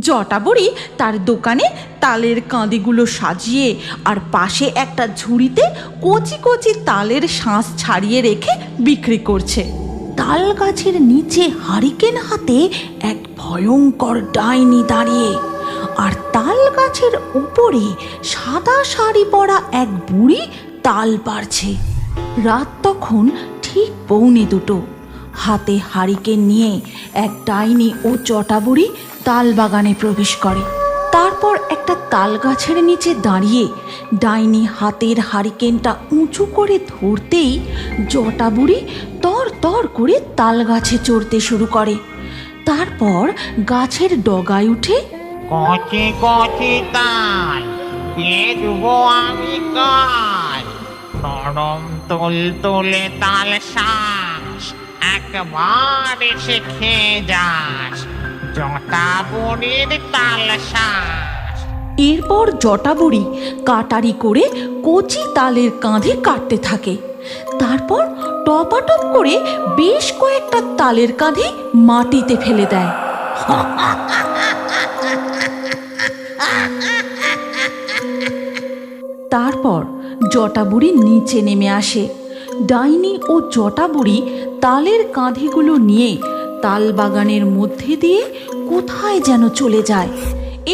জটা বুড়ি তার দোকানে তালের কাঁদিগুলো সাজিয়ে আর পাশে একটা ঝুড়িতে কচি কচি তালের শাঁস ছাড়িয়ে রেখে বিক্রি করছে। তাল গাছের নিচে হারিকেন হাতে এক ভয়ঙ্কর ডাইনি দাঁড়িয়ে, আর তাল গাছের উপরে সাদা শাড়ি পরা এক বুড়ি তাল পারছে। রাত তখন ঠিক 1:45। হাতে হারিকেন নিয়ে এক ডাইনি ও জটা বুড়ি তাল বাগানে প্রবেশ করে। তারপর একটা তাল গাছের নিচে দাঁড়িয়ে ডাইনি হাতের হারিকেনটা উঁচু করে ধরতেই জটা বুড়ি তর তর করে তাল গাছে চড়তে শুরু করে। তারপর গাছের ডগায় উঠে কচি কচি তাল দেবো আমি কাল, নরম তুলতুলে তাল শাঁস একবার এসে খেয়ে যাস, জটা বুড়ির তাল শাঁস। এরপর জটা বুড়ি কাটারি করে কচি তালের কাঁধে কাটতে থাকে। তারপর টপাটপ করে বেশ কয়েকটা তালের কাঁধে মাটিতে ফেলে দেয়। তারপর জটা বুড়ি নিচে নেমে আসে। ডাইনি ও জটা বুড়ি তালের কাঁধিগুলো নিয়ে তাল বাগানের মধ্যে দিয়ে কোথায় যেন চলে যায়।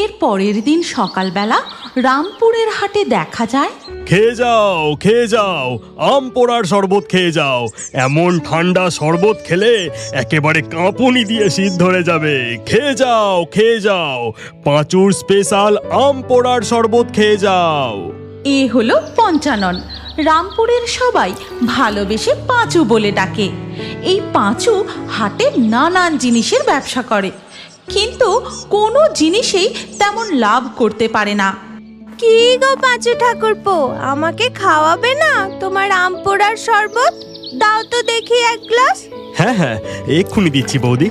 এর পরের দিন সকালবেলা রামপুরের হাটে দেখা যায়, খেয়ে যাও খেয়ে যাও, আম পোড়ার শরবত খেয়ে যাও। এমন ঠান্ডা শরবত খেলে একেবারে কাঁপুনি দিয়ে শীত ধরে যাবে। খেয়ে যাও খেয়ে যাও, পাঁচুর স্পেশাল আম পোড়ার শরবত খেয়ে যাও। এ হলো পঞ্চানন। রামপুরের সবাই ভালোবেসে পাঁচু বলে ডাকে। এই পাঁচু হাটে নানান জিনিসের ব্যবসা করে, কিন্তু কোনো জিনিসেই তেমন লাভ করতে পারে না। কি গো পাঁচু ঠাকুরপো, আমাকে খাওয়াবে না তোমার আম পোড়ার শরবত? দাও তো দেখি এক গ্লাস। হ্যাঁ হ্যাঁ, এক্ষুনি দিচ্ছি বৌদি,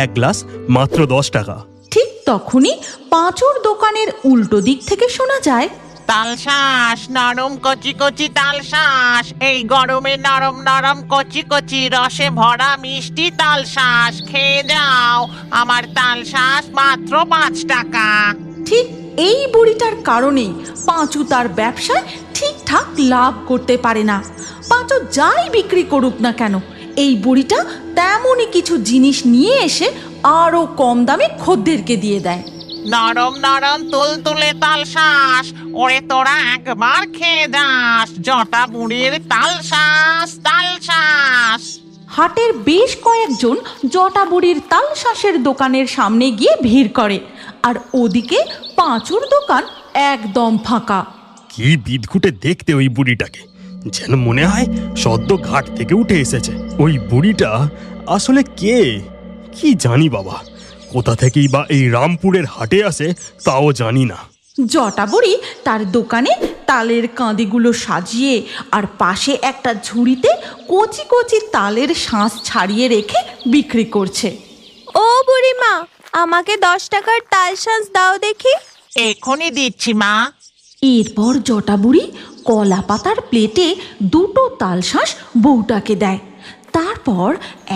এক গ্লাস মাত্র 10 টাকা। ঠিক তখনই পাঁচুর দোকানের উল্টো দিক থেকে শোনা যায়, তাল শাঁস, নরম কচি কচি তাল শাঁস, এই গরমে নরম নরম কচি কচি রসে ভরা মিষ্টি তাল শাঁস খেয়ে যাও, আমার তাল শাঁস মাত্র 5 টাকা। ঠিক এই বুড়িটার কারণেই পাঁচু তার ব্যবসায় ঠিকঠাক লাভ করতে পারে না। পাঁচু যাই বিক্রি করুক না কেন, এই বুড়িটা তেমনই কিছু জিনিস নিয়ে এসে আরো কম দামে খদ্দেরকে দিয়ে দেয়। নরম নরম তুলতুলে তাল শাঁস, ওরে তোরা একবার খেয়ে যাস, জটা বুড়ির তাল শাঁস তাল শাঁস। হাটের বেশ কয়েকজন জটা বুড়ির তাল শাঁসের দোকানের সামনে গিয়ে ভিড় করে, আর ওদিকে পাঁচুর দোকান একদম ফাঁকা। কি বিদঘুটে দেখতে ওই বুড়িটাকে, যেন মনে হয় সদ্য ঘাট থেকে উঠে এসেছে। ওই বুড়িটা আসলে কে কি জানি বাবা, কোথা থেকেই বা এই রামপুরের হাটে আসে তাও জানি না। জটা বুড়ি তার দোকানে তালের কাঁদিগুলো সাজিয়ে আর পাশে একটা ঝুড়িতে কচি কচি তালের শাঁস ছাড়িয়ে রেখে বিক্রি করছে। ও বুড়িমা, আমাকে 10 টাকার তাল শাঁস দাও দেখি। এখনই দিচ্ছি মা। এরপর জটা বুড়ি কলা পাতার প্লেটে 2টো তাল শাঁস বউটাকে দেয়। তারপর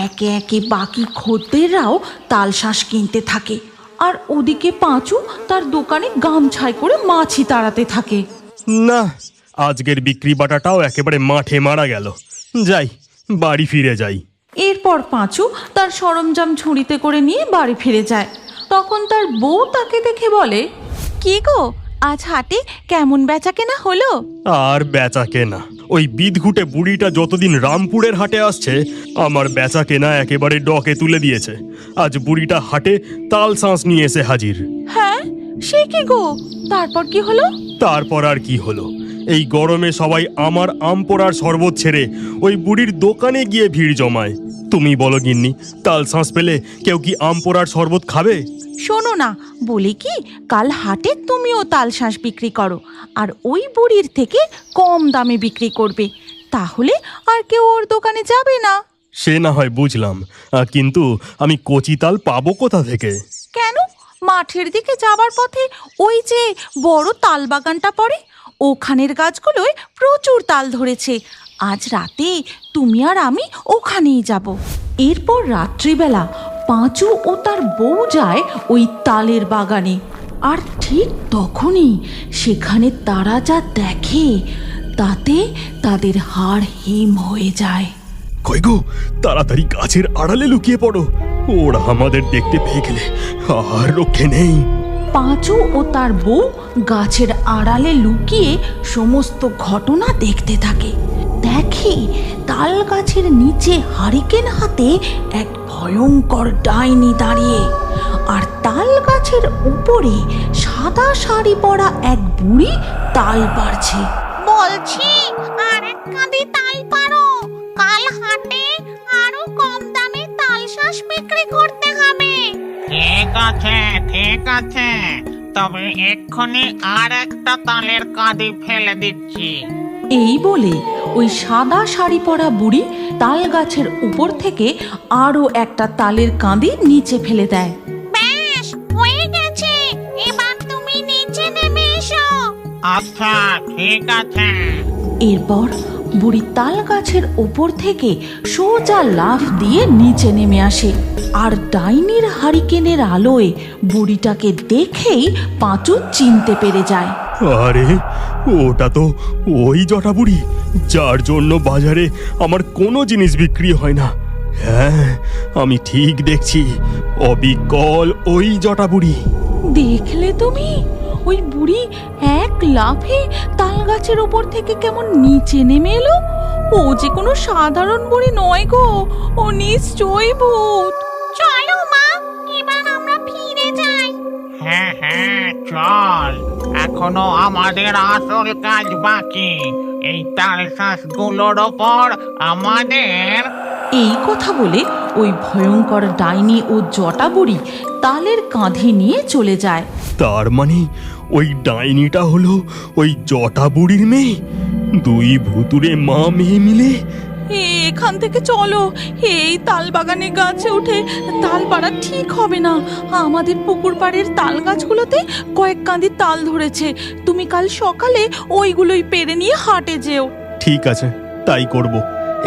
একে একে বাকি খদ্দেররাও তাল শাঁস কিনতে থাকে, আর ওদিকে পাঁচু তার দোকানে গামছায় করে মাছি তাড়াতে থাকে। না, আজকের বিক্রি বাটাটাও একেবারে মাঠে মারা গেল। যাই, বাড়ি ফিরে যাই। এরপর পাঁচু তার সরঞ্জাম ঝুড়িতে করে নিয়ে বাড়ি ফিরে যায়। তখন তার বউ তাকে দেখে বলে, কি গো, আজ হাটে কেমন বেচা কেনা হলো? আর বেচা কেনা, ওই বিদঘুটে বুড়িটা যতদিন রামপুরের হাটে আসছে আমার বেচা কেনা একেবারে ডকে তুলে দিয়েছে। আজ বুড়িটা হাটে তাল শাঁস নিয়ে এসে হাজির। হ্যাঁ, সে কি গো, তারপর কি হলো? তারপর আর কি হলো, এই গরমে সবাই আমার আম পোড়ার শরবত ছেড়ে ওই বুড়ির দোকানে গিয়ে ভিড় জমায়। তুমি বলো গিন্নি, তাল শাঁস পেলে কেউ কি আম পোড়ার শরবত খাবে? শোনো না, বলি কি, কাল হাটে তুমিও তাল শাঁস বিক্রি করো, আর ওই বুড়ির থেকে কম দামে বিক্রি করবে, তাহলে আর কেউ ওর দোকানে যাবে না। সে না হয় বুঝলাম, কিন্তু আমি কচি তাল পাবো কোথা থেকে? কেন, মাঠের দিকে যাবার পথে ওই যে বড় তাল বাগানটা পড়ে, ওখানের গাছগুলোয় প্রচুর তাল ধরেছে। আজ রাতে তুমি আর আমি ওখানেই যাব। এরপর রাত্রিবেলা পাঁচু ও তার বউ যায় ওই তালের বাগানে। আর ঠিক তখনই সেখানে তারা যা দেখে তাতে তাদের হাড় হিম হয়ে যায়। কই গো, তাড়াতাড়ি গাছের আড়ালে লুকিয়ে পড়ো, ওরা আমাদের দেখতে পেয়ে গেলে আর রক্ষে নেই। পাঁচু ও তার বউ গাছের আড়ালে লুকিয়ে সমস্ত ঘটনা দেখতে থাকে। দেখে তাল গাছের নিচে হারিকেন হাতে এক ভয়ঙ্কর ডাইনি দাঁড়িয়ে, আর তাল গাছের উপরে সাদা শাড়ি পরা এক বুড়ি তাল পারছে। বলছি আর এক কাঁদি তাল পারো, কাল হাটে আরো কম দামে তাল শাঁস বিক্রি করতে হবে। ঠিক আছে ঠিক আছে, তবে এক্ষুনি আর একটা তালের কাঁদি ফেলে দিচ্ছি। এই বলে ওই সাদা শাড়ি পরা বুড়ি তাল গাছের উপর থেকে আরো একটা তালের কাঁদি নিচে ফেলে দেয়। বেশ হয়ে গেছে, এবার তুমি নিচে নেমে এসো। আচ্ছা ঠিক আছে। এরপর বুড়ি তাল গাছের ওপর থেকে সোজা লাফ দিয়ে নিচে নেমে আসে, আর ডাইনির হারিকেনের আলোয় বুড়িটাকে দেখেই পাঁচু চিনতে পেরে যায়। আরে, ওটা তো ওই জটা বুড়ি যার জন্য বাজারে আমার কোনো জিনিস বিক্রি হয় না। হ্যাঁ, আমি ঠিক দেখছি, অবিকল ওই জটা বুড়ি। দেখলে তুমি, ওই বুড়ি এক লাফে তাল গাছের ওপর থেকে কেমন নিচে নেমে এলো। ও যে কোনো সাধারণ বুড়ি নয় গো, ও নিশ্চয়ই ভূত। চলো মা, এবার আমরা ফিরে যাই। হ্যাঁ হ্যাঁ চল, এখনো আমাদের আসল কাজ বাকি। এই তাল শাঁসগুলোর ওপর আমাদের। এই কথা বলে ওই ভয়ঙ্কর ডাইনি ও জটা বুড়ি তালের কাঁধে নিয়ে চলে যায়। তার মানে ওই ডাইনিটা হলো ওই জটা বুড়ির মেয়ে। দুই ভুতুরে মা মেয়ে মিলে। এখান থেকে চলো, এই তাল বাগানে গাছে উঠে তাল পাড়া ঠিক হবে না। আমাদের পুকুর পাড়ের তাল গাছগুলোতে কয়েক কাঁদি তাল ধরেছে, তুমি কাল সকালে ওইগুলোই পেরে নিয়ে হাটে যেও। ঠিক আছে, তাই করব।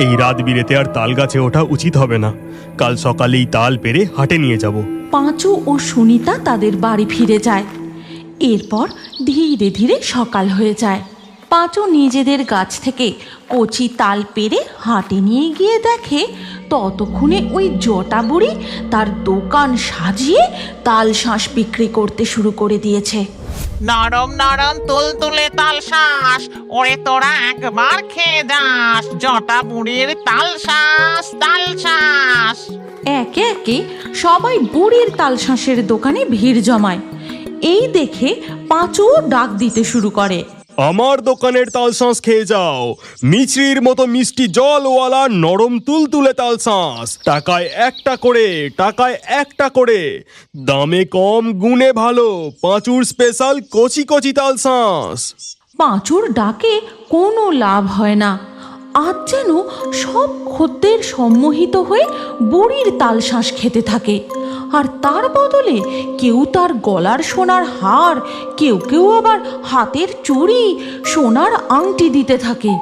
এই রাত বিরেতে আর তাল গাছে ওঠা উচিত হবে না। কাল সকালেই তাল পেরে হাটে নিয়ে যাব। পাঁচু ও সুনিতা তাদের বাড়ি ফিরে যায়। এরপর ধীরে ধীরে সকাল হয়ে যায়। পাঁচু নিজেদের গাছ থেকে কচি তাল পেরে হাটে নিয়ে গিয়ে দেখে ততক্ষণে ওই জটা বুড়ি তার দোকান সাজিয়ে তাল শাঁস বিক্রি করতে শুরু করে দিয়েছে। নরম নরম তুলতুলে তাল শাঁস, ওরে তোরা একবার খেয়ে যাস। জটা বুড়ির তাল শাঁস তাল শাঁস। একে একে সবাই বুড়ির তাল শাঁসের দোকানে ভিড় জমায়। এই দেখে পাঁচু ডাক দিতে শুরু করে, আমার দোকানের তাল শাঁস খেয়ে যাও। মিছরির মতো মিষ্টি জলওয়ালা নরম তুলতুলে তাল শাঁস, টাকায় একটা করে, টাকায় একটা করে। দামে কম, গুণে ভালো, পাঁচুর স্পেশাল কচি কচি তাল শাঁস। পাঁচুর ডাকে কোনো লাভ হয় না। আজ যেন সব খদ্দের সম্মোহিত হয়ে বুড়ির তাল শাঁস খেতে থাকে, আর তার বদলে কেউ তার গলার সোনার হার, কেউ কেউ আবার হাতের চুড়ি, সোনার আংটি দিতে থাকে।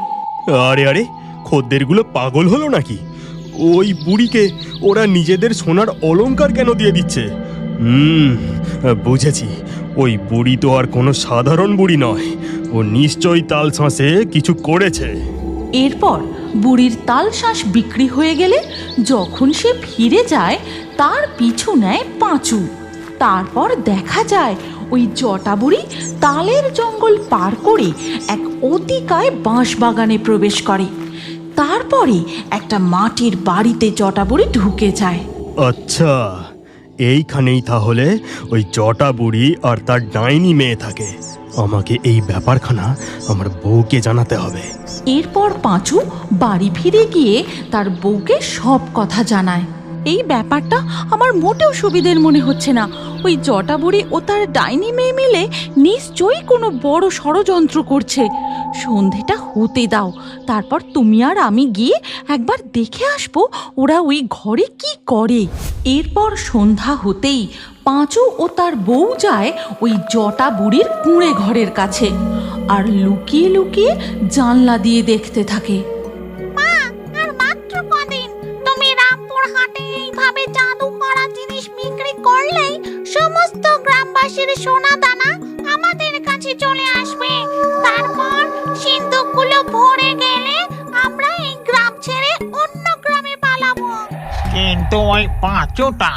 আরে আরে, খদ্দেরগুলো পাগল হলো নাকি? ওই বুড়িকে ওরা নিজেদের সোনার অলংকার কেন দিয়ে দিচ্ছে? বুঝেছি, ওই বুড়ি তো আর কোনো সাধারণ বুড়ি নয়। ও নিশ্চয়ই তাল শাঁসে কিছু করেছে। এরপর বুড়ির তাল শাঁস বিক্রি হয়ে গেলে যখন সে ফিরে যায় তার পিছু নেয় পাঁচু। তারপর দেখা যায় ওই জটা বুড়ি তালের জঙ্গল পার করে এক অতিকায় বাঁশ বাগানে প্রবেশ করে। তারপরে একটা মাটির বাড়িতে জটা বুড়ি ঢুকে যায়। আচ্ছা, এইখানেই তাহলে ওই জটা বুড়ি আর তার ডাইনি মেয়ে থাকে। আমাকে এই ব্যাপারখানা আমার বউকে জানাতে হবে। এরপর পাঁচু বাড়ি ফিরে গিয়ে তার বউকে সব কথা জানায়। এই ব্যাপারটা আমার মোটেও সুবিধের মনে হচ্ছে না। ওই জটা বুড়ি ও তার ডাইনি মেয়ে মিলে নিশ্চয়ই কোনো বড় ষড়যন্ত্র করছে। সন্ধেটা হতে দাও, তারপর তুমি আর আমি গিয়ে একবার দেখে আসবো ওরা ওই ঘরে কি করে। এরপর সন্ধ্যা হতেই পাঁচু ও তার বউ যায় ওই জটা বুড়ির কুঁড়ে ঘরের কাছে, আর লুকিয়ে লুকিয়ে জানলা দিয়ে দেখতে থাকে। মা, আর মাত্র কদিন তুমি রামপুর হাটে এইভাবে জাদু করার তাদের সোনা দানা আমাদের কাছে চলে আসবে। তারপর সিন্দুকগুলো ভরে গেলে আমরা এই গ্রাম ছেড়ে অন্য গ্রামে পালাবো। কিন্তু ওই পাঁচুটা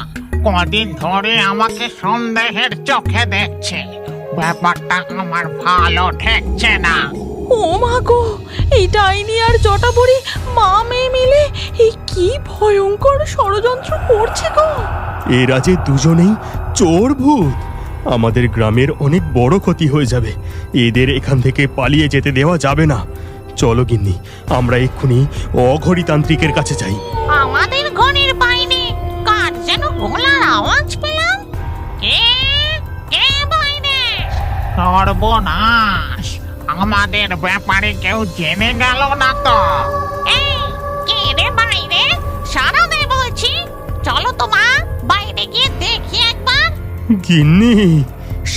কদিন ধরে আমাকে সন্দেহের চোখে দেখছে। ব্যাপারটা আমার ভালো ঠেকছে না। ও মা গো, এই ডাইনি আর জটাবুড়ি মা মেয়ে মিলে এই কি ভয়ঙ্কর ষড়যন্ত্র করছে গো। এরা যে দুজনেই চোর ভূত, আমাদের গ্রামের অনেক বড় ক্ষতি হয়ে যাবে। এদের এখান থেকে পালিয়ে যেতে দেওয়া যাবে না। চলো গিন্নি, আমরা এক্ষুনি অঘরীতান্ত্রিকের কাছে যাই। আমাদের ঘরের বাইরে কার যেন গলার আওয়াজ পেলাম। কে কে বাইরে? সর্বনাশ, আমাদের ব্যাপারে কেউ জেনে গেল না তো? এই কে রে বাইরে? সারা দে বলছি। চলো তো মা, বাইরে গিয়ে দেখি একবার। গিন্নি,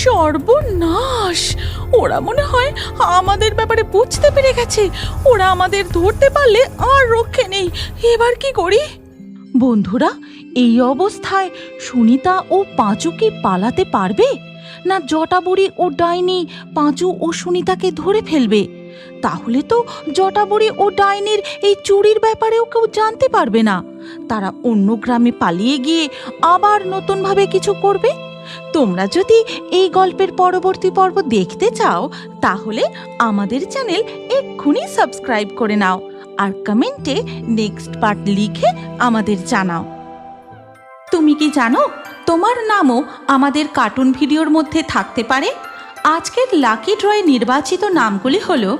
সর্বনাশ, ওরা মনে হয় আমাদের ব্যাপারে বুঝতে পেরে গেছে। ওরা আমাদের ধরতে পারলে আর রক্ষে নেই। এবার কি করি? বন্ধুরা, এই অবস্থায় সুনিতা ও পাঁচু কি পালাতে পারবে, না জটাবুড়ি ও ডাইনি পাঁচু ও সুনিতাকে ধরে ফেলবে? তাহলে তো জটাবুড়ি ও ডাইনির এই চুরির ব্যাপারেও কেউ জানতে পারবে না। তারা অন্য গ্রামে পালিয়ে গিয়ে আবার নতুনভাবে কিছু করবে। তোমরা যদি এই গল্পের পরবর্তী পর্ব দেখতে চাও, তাহলে আমাদের চ্যানেল এক্ষুনি সাবস্ক্রাইব করে নাও আর কমেন্টে নেক্সট পার্ট লিখে আমাদের জানাও। তুমি কি জানো, তোমার নামও আমাদের কার্টুন ভিডিওর মধ্যে থাকতে পারে। আজকের লাকি ড্রয়ে নির্বাচিত নামগুলি হলো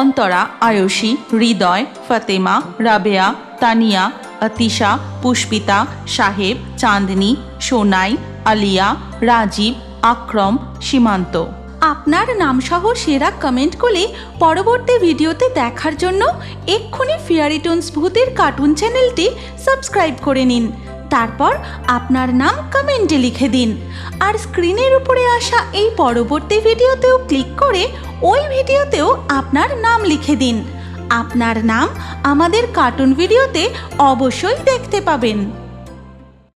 অন্তরা, আয়ুষী, হৃদয়, ফাতেমা, রাবেয়া, তানিয়া, আতিশা, পুষ্পিতা, সাহেব, চাঁদনি, সোনাই, আলিয়া, রাজীব, আক্রম, সীমান্ত। আপনার নামসহ সেরা কমেন্ট করে পরবর্তী ভিডিওতে দেখার জন্য এক্ষুনি ফেয়ারি টোনস ভূতের কার্টুন চ্যানেলটি সাবস্ক্রাইব করে নিন। তারপর আপনার নাম কমেন্টে লিখে দিন। আর স্ক্রিনের উপরে আসা এই পরবর্তী ভিডিওতেও ক্লিক করে ওই ভিডিওতেও আপনার নাম লিখে দিন। আপনার নাম আমাদের কার্টুন ভিডিওতে অবশ্যই দেখতে পাবেন।